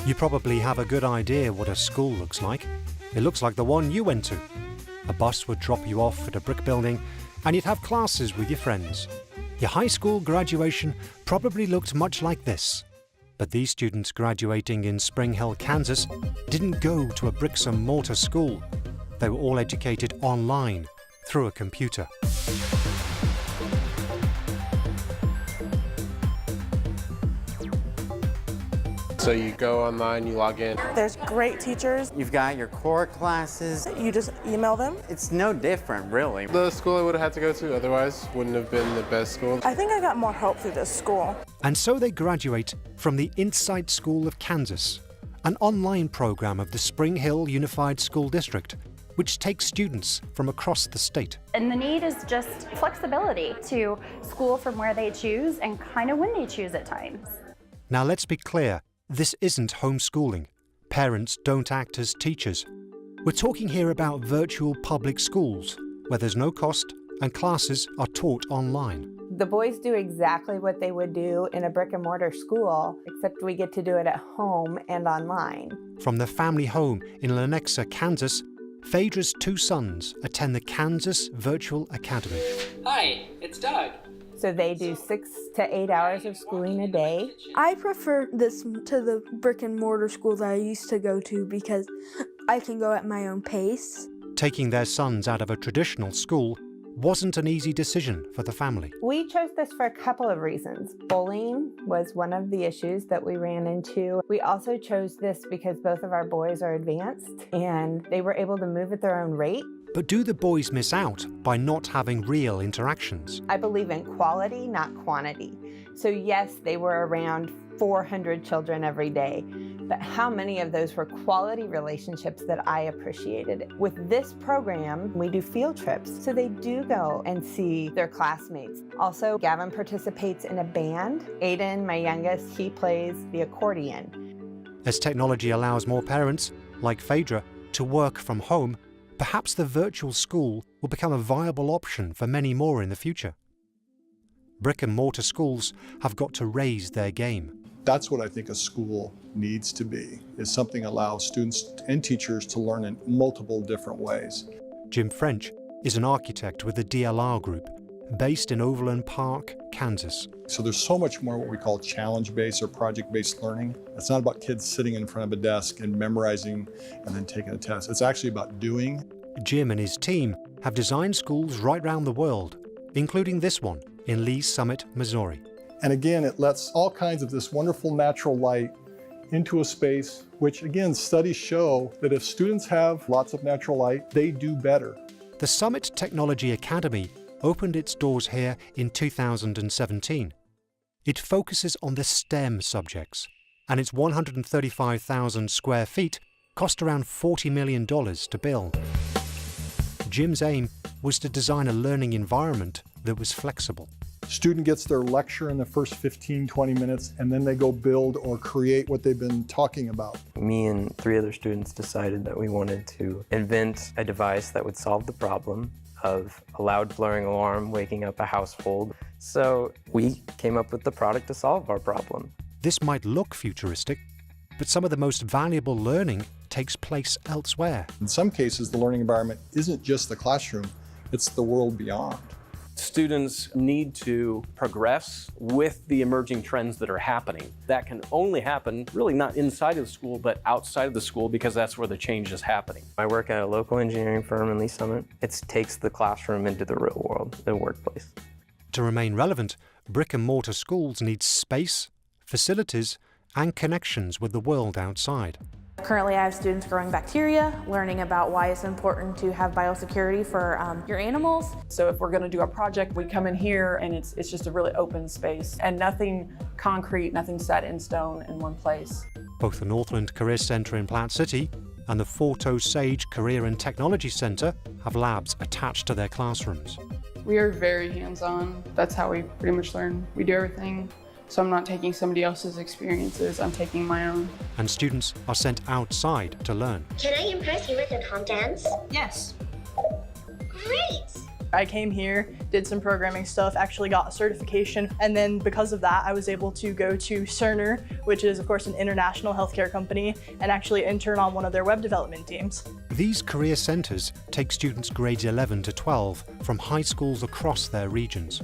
You probably have a good idea what a school looks like. It looks like the one you went to. A bus would drop you off at a brick building and you'd have classes with your friends. Your high school graduation probably looked much like this. But these students graduating in Spring Hill, Kansas, didn't go to a bricks and mortar school. They were all educated online through a computer. So you go online, you log in. There's great teachers. You've got your core classes. You just email them. It's no different, really. The school I would have had to go to otherwise wouldn't have been the best school. I think I got more help through this school. And so they graduate from the Insight School of Kansas, an online program of the Spring Hill Unified School District, which takes students from across the state. And the need is just flexibility to school from where they choose and kind of when they choose at times. Now let's be clear, this isn't homeschooling. Parents don't act as teachers. We're talking here about virtual public schools, where there's no cost and classes are taught online. The boys do exactly what they would do in a brick and mortar school, except we get to do it at home and online. From the family home in Lenexa, Kansas, Phaedra's two sons attend the Kansas Virtual Academy. Hi, it's Doug. So they do 6 to 8 hours of schooling a day. I prefer this to the brick and mortar school that I used to go to because I can go at my own pace. Taking their sons out of a traditional school wasn't an easy decision for the family. We chose this for a couple of reasons. Bullying was one of the issues that we ran into. We also chose this because both of our boys are advanced and they were able to move at their own rate. But do the boys miss out by not having real interactions? I believe in quality, not quantity. So yes, they were around 400 children every day, but how many of those were quality relationships that I appreciated? With this program, we do field trips, so they do go and see their classmates. Also, Gavin participates in a band. Aiden, my youngest, he plays the accordion. As technology allows more parents, like Phaedra, to work from home, perhaps the virtual school will become a viable option for many more in the future. Brick and mortar schools have got to raise their game. That's what I think a school needs to be, is something that allows students and teachers to learn in multiple different ways. Jim French is an architect with the DLR Group, based in Overland Park, Kansas. So there's so much more what we call challenge-based or project-based learning. It's not about kids sitting in front of a desk and memorizing and then taking a test. It's actually about doing. Jim and his team have designed schools right around the world, including this one in Lee's Summit, Missouri. And again, it lets all kinds of this wonderful natural light into a space, which again, studies show that if students have lots of natural light, they do better. The Summit Technology Academy opened its doors here in 2017. It focuses on the STEM subjects, and its 135,000 square feet cost around $40 million to build. Jim's aim was to design a learning environment that was flexible. Student gets their lecture in the first 15, 20 minutes, and then they go build or create what they've been talking about. Me and 3 other students decided that we wanted to invent a device that would solve the problem of a loud blaring alarm waking up a household. So we came up with the product to solve our problem. This might look futuristic, but some of the most valuable learning takes place elsewhere. In some cases, the learning environment isn't just the classroom, it's the world beyond. Students need to progress with the emerging trends that are happening. That can only happen really not inside of the school, but outside of the school, because that's where the change is happening. I work at a local engineering firm in Lee Summit. It takes the classroom into the real world, the workplace. To remain relevant, brick and mortar schools need space, facilities, and connections with the world outside. Currently, I have students growing bacteria, learning about why it's important to have biosecurity for your animals. So if we're going to do a project, we come in here and it's just a really open space and nothing concrete, nothing set in stone in one place. Both the Northland Career Center in Plant City and the Forto Sage Career and Technology Center have labs attached to their classrooms. We are very hands-on. That's how we pretty much learn. We do everything. So I'm not taking somebody else's experiences, I'm taking my own. And students are sent outside to learn. Can I impress you with a comp dance? Yes. Great! I came here, did some programming stuff, actually got a certification, and then because of that, I was able to go to Cerner, which is of course an international healthcare company, and actually intern on one of their web development teams. These career centres take students grades 11 to 12 from high schools across their regions.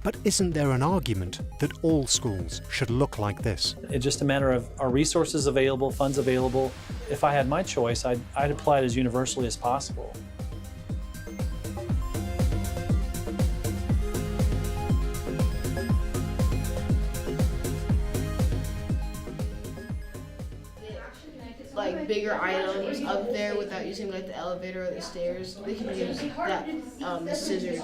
But isn't there an argument that all schools should look like this? It's just a matter of, are resources available, funds available? If I had my choice, I'd apply it as universally as possible. Like bigger items up there without using like the elevator or the stairs, they can use that the scissors.